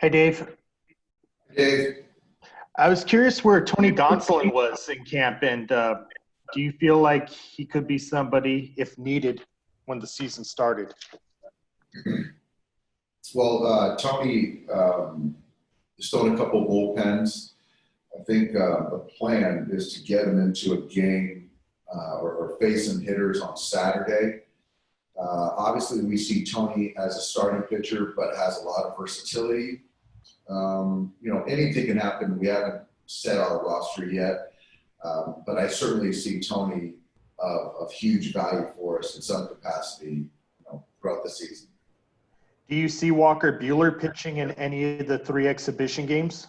Hey, Dave. Dave, I was curious where Tony Gonsolin was in camp, and do you feel like he could be somebody, if needed, when the season started? Tony is throwing a couple bullpens. I think the plan is to get him into a game or facing hitters on Saturday. Obviously, we see Tony as a starting pitcher, but has a lot of versatility. Anything can happen. We haven't set our roster yet, but I certainly see Tony of huge value for us in some capacity, throughout the season. Do you see Walker Bueller pitching in any of the three exhibition games?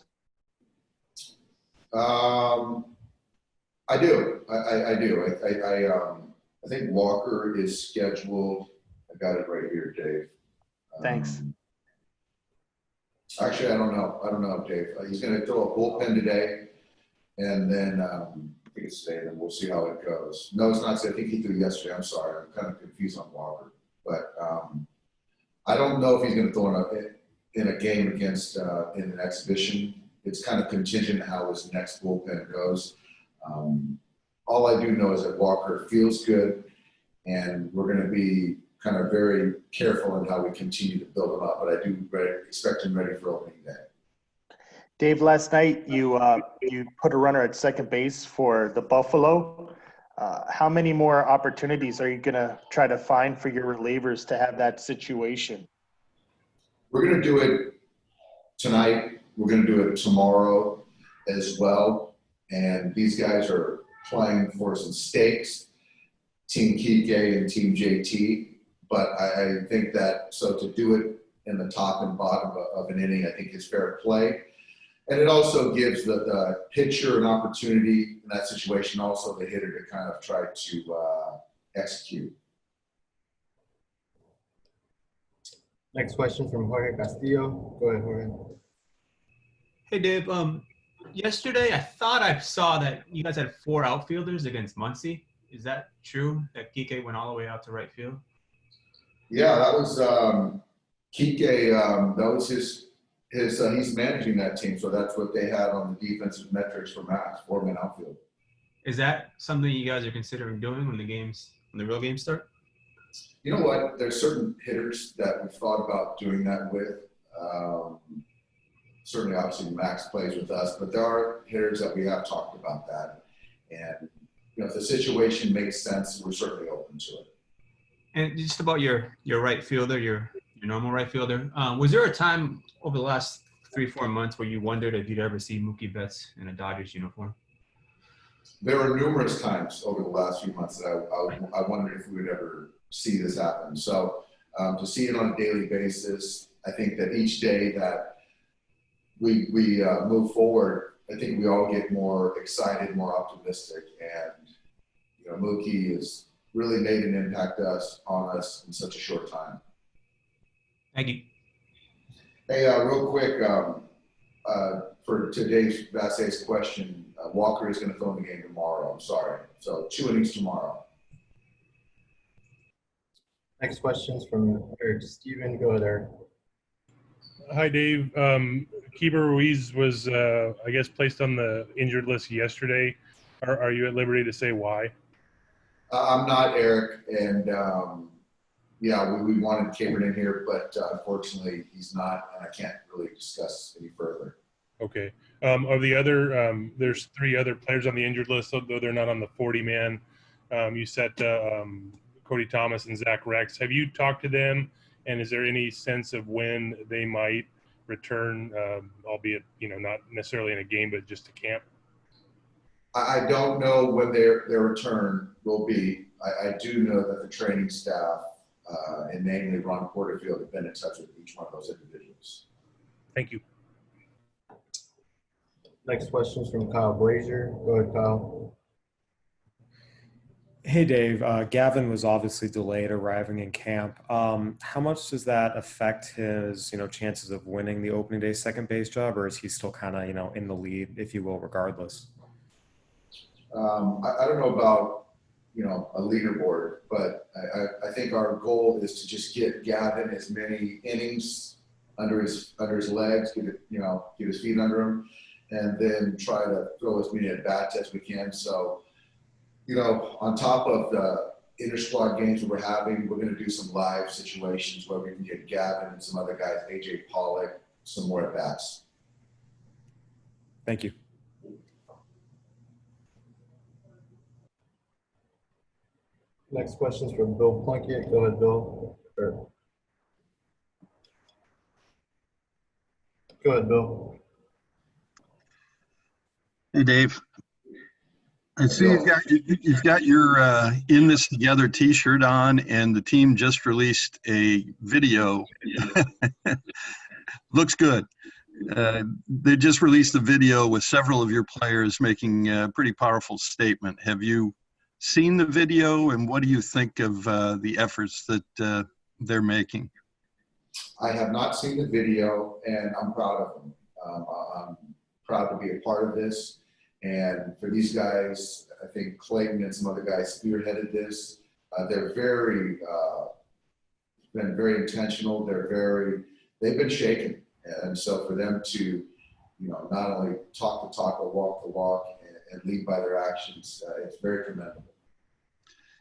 Um, I do. I do. I think Walker is scheduled. I got it right here, Dave. Thanks. Actually, I don't know. I don't know, Dave. He's going to throw a bullpen today, and then I think it's today, and then we'll see how it goes. No, it's not today. I think he threw yesterday. I'm sorry. I'm kind of confused on Walker. But I don't know if he's going to throw in a game against in an exhibition. It's kind of contingent how his next bullpen goes. All I do know is that Walker feels good, and we're going to be kind of very careful in how we continue to build him up. But I do expect him ready for opening day. Dave, last night you put a runner at second base for the Buffalo. How many more opportunities are you going to try to find for your relievers to have that situation? We're going to do it tonight. We're going to do it tomorrow as well. And these guys are playing for some stakes, Team Kike and Team JT. But I think that, so to do it in the top and bottom of an inning, I think is fair play. And it also gives the pitcher an opportunity in that situation, also the hitter to kind of try to execute. Next question from Jorge Castillo. Go ahead, Jorge. Hey, Dave. Yesterday I thought I saw that you guys had 4 outfielders against Muncie. Is that true, that Kike went all the way out to right field? Yeah, that was Kike. That was his he's managing that team, so that's what they had on the defensive metrics for Max, 4-man outfield. Is that something you guys are considering doing when the real games start? You know what? There's certain hitters that we've thought about doing that with. Certainly, obviously, Max plays with us, but there are hitters that we have talked about that. And, if the situation makes sense, we're certainly open to it. And just about your right fielder, your normal right fielder, was there a time over the last 3-4 months where you wondered if you'd ever see Mookie Betts in a Dodgers uniform? There were numerous times over the last few months that I wondered if we would ever see this happen. So to see it on a daily basis, I think that each day that we move forward, I think we all get more excited, more optimistic, and Mookie has really made an impact on us in such a short time. Thank you. Hey, real quick, for today's Vasquez question, Walker is going to throw in the game tomorrow. I'm sorry. So 2 innings tomorrow. Next question's from Eric Steven. Go ahead, Eric. Hi, Dave. Keeper Ruiz was, I guess, placed on the injured list yesterday. Are you at liberty to say why? I'm not, Eric, and we wanted Cameron in here, but unfortunately he's not, and I can't really discuss any further. Okay. Of the other, there's 3 other players on the injured list, though they're not on the 40-man. You said Cody Thomas and Zach Rex. Have you talked to them, and is there any sense of when they might return, albeit not necessarily in a game, but just to camp? I don't know when their return will be. I do know that the training staff, and namely Ron Porterfield, have been in touch with each one of those individuals. Thank you. Next question's from Kyle Brazier. Go ahead, Kyle. Hey, Dave. Gavin was obviously delayed arriving in camp. How much does that affect his, chances of winning the opening day second base job, or is he still kind of, in the lead, if you will, regardless? I don't know about, a leaderboard, but I think our goal is to just get Gavin as many innings under his legs, get his feet under him, and then try to throw as many at bats as we can. So, on top of the inter squad games that we're having, we're going to do some live situations where we can get Gavin and some other guys, AJ Pollock, some more at bats. Thank you. Next question is from Bill Plunkett. Go ahead, Bill. Go ahead, Bill. Hey, Dave. I see you've got your In This Together t-shirt on, and the team just released a video. Looks good. They just released a video with several of your players making a pretty powerful statement. Have you seen the video, and what do you think of the efforts that they're making? I have not seen the video, and I'm proud of them. I'm proud to be a part of this. And for these guys, I think Clayton and some other guys spearheaded this. They're been very intentional. They've been shaken. And so for them to, not only talk the talk, but walk the walk and lead by their actions, it's very commendable.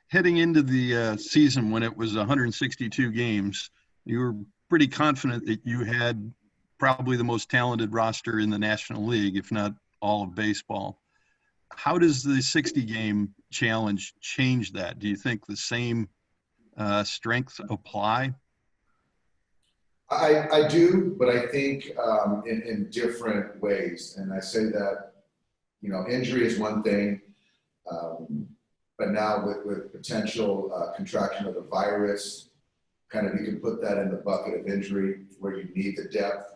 Heading into the season when it was 162 games, you were pretty confident that you had probably the most talented roster in the National League, if not all of baseball. How does the 60-game challenge change that? Do you think the same strengths apply? I do, but I think in different ways. And I say that, injury is one thing, but now with potential contraction of the virus, kind of you can put that in the bucket of injury where you need the depth.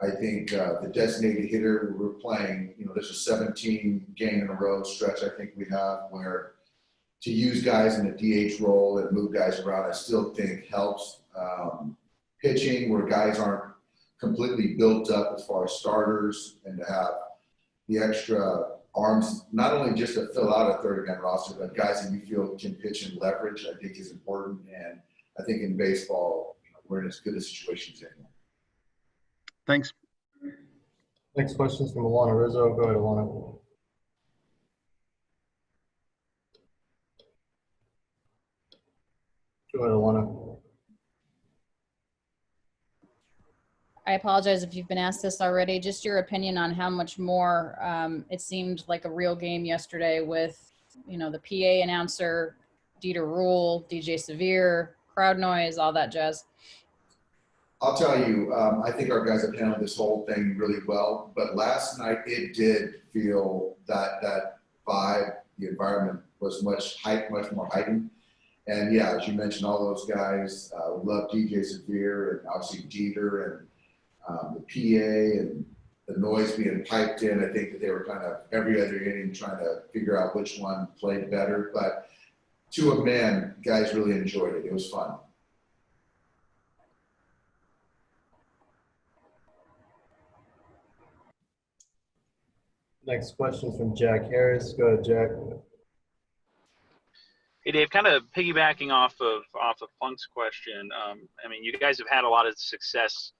I think the designated hitter we're playing, there's a 17 game in a row stretch I think we have where to use guys in a DH role and move guys around, I still think helps. Pitching where guys aren't completely built up as far as starters, and to have the extra arms, not only just to fill out a 30-man roster, but guys that you feel can pitch and leverage, I think is important. And I think in baseball, we're in as good a situation as anyone. Thanks. Next question is from Alana Rizzo. Go ahead, Alana. Go ahead, Alana. I apologize if you've been asked this already. Just your opinion on how much more it seemed like a real game yesterday with, the PA announcer, Dieter Rule, DJ Severe, crowd noise, all that jazz. I'll tell you, I think our guys have handled this whole thing really well. But last night it did feel that vibe, the environment was much more heightened. And yeah, as you mentioned, all those guys love DJ Severe and obviously Dieter and the PA and the noise being piped in. I think that they were kind of every other inning trying to figure out which one played better. But to a man, guys really enjoyed it. It was fun. Next question is from Jack Harris. Go ahead, Jack. Hey, Dave, kind of piggybacking off of Plunk's question. You guys have had a lot of success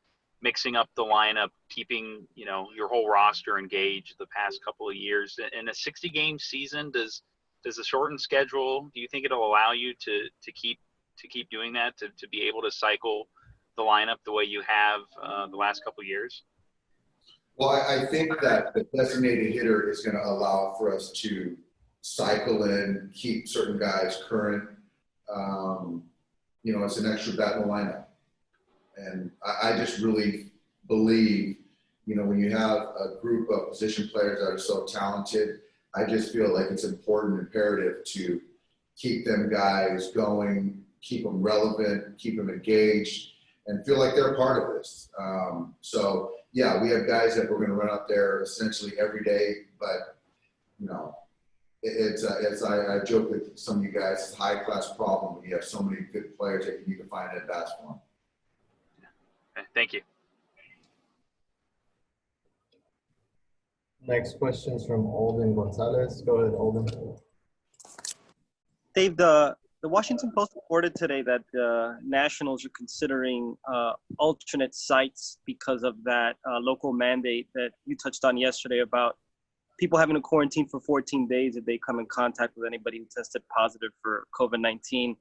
mixing up the lineup, keeping, your whole roster engaged the past couple of years. In a 60-game season, does the shortened schedule, do you think it'll allow you to keep doing that, to be able to cycle the lineup the way you have the last couple of years? Well, I think that the designated hitter is going to allow for us to cycle in, keep certain guys current. It's an extra bat in the lineup. And I just really believe, when you have a group of position players that are so talented, I just feel like it's important, imperative to keep them guys going, keep them relevant, keep them engaged, and feel like they're a part of this. So yeah, we have guys that we're going to run out there essentially every day, but I joke with some of you guys, it's a high-class problem when you have so many good players that you need to find at bats for them. Okay, thank you. Next question is from Alden Gonzalez. Go ahead, Alden. Dave, the The Washington Post reported today that the Nationals are considering alternate sites because of that local mandate that you touched on yesterday about people having to quarantine for 14 days if they come in contact with anybody who tested positive for COVID-19.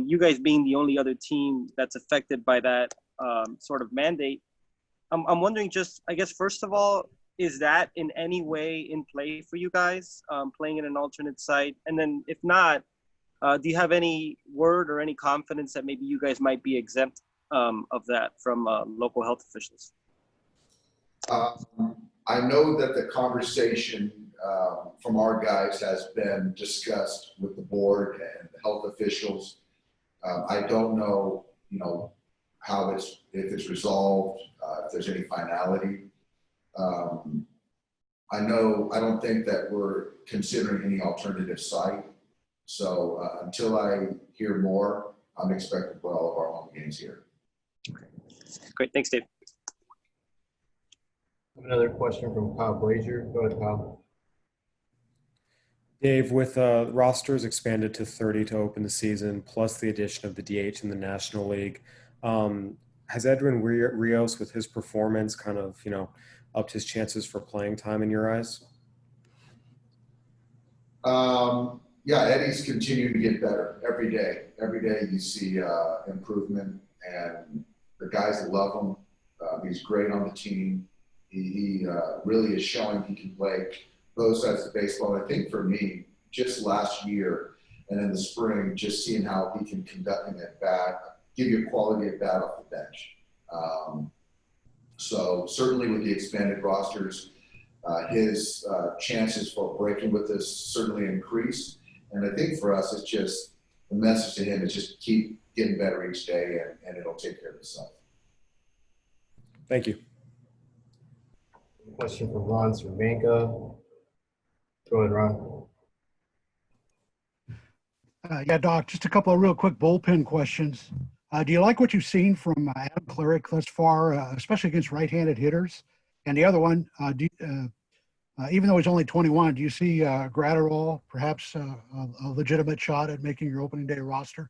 You guys being the only other team that's affected by that sort of mandate, I'm wondering just, I guess, first of all, is that in any way in play for you guys, playing in an alternate site? And then if not, do you have any word or any confidence that maybe you guys might be exempt of that from local health officials? I know that the conversation from our guys has been discussed with the board and the health officials. I don't know, how if it's resolved, if there's any finality. I don't think that we're considering any alternative site. So until I hear more, I'm expecting to play all of our home games here. Great, thanks, Dave. Another question from Kyle Blazier. Go ahead, Kyle. Dave, with rosters expanded to 30 to open the season, plus the addition of the DH in the National League, has Edwin Rios, with his performance, kind of, upped his chances for playing time in your eyes? Yeah, Eddie's continuing to get better every day. Every day you see improvement, and the guys love him. He's great on the team. He really is showing he can play both sides of baseball. I think for me, just last year and in the spring, just seeing how he can conduct an at-bat, give you a quality at-bat off the bench. So certainly with the expanded rosters, his chances for breaking with us certainly increased. And I think for us, it's just the message to him is just keep getting better each day, and it'll take care of itself. Thank you. Question from Ron Cervenka. Go ahead, Ron. Yeah, Doc, just a couple of real quick bullpen questions. Do you like what you've seen from Adam Cleric thus far, especially against right-handed hitters? And the other one, even though he's only 21, do you see Graterol perhaps a legitimate shot at making your opening day roster?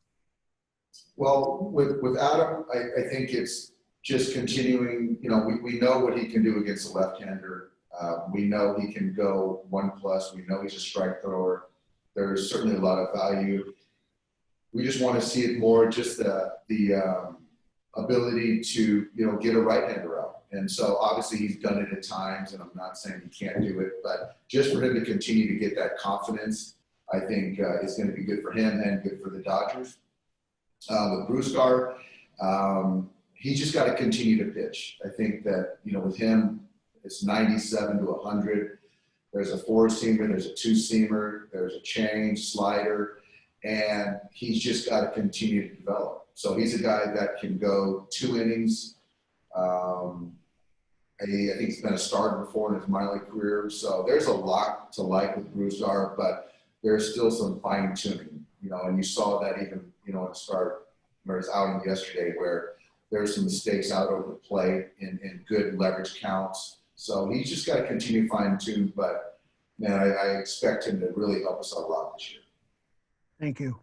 Well, with Adam, I think it's just continuing. We know what he can do against a left-hander. We know he can go 1+. We know he's a strike thrower. There's certainly a lot of value. We just want to see it more, just the ability to, get a right-hander out. And so obviously he's done it at times, and I'm not saying he can't do it, but just for him to continue to get that confidence, I think is going to be good for him and good for the Dodgers. With Bruscar, he's just got to continue to pitch. I think that, with him, it's 97 to 100. There's a 4-seamer, there's a 2-seamer, there's a change, slider, and he's just got to continue to develop. So he's a guy that can go 2 innings. I think he's been a starter before in his minor league career. So there's a lot to like with Bruscar, but there's still some fine tuning, and you saw that even, in the start, where his outing yesterday, where there's some mistakes out over the plate in good leverage counts. So he's just got to continue fine tune, but man, I expect him to really help us out a lot this year. Thank you.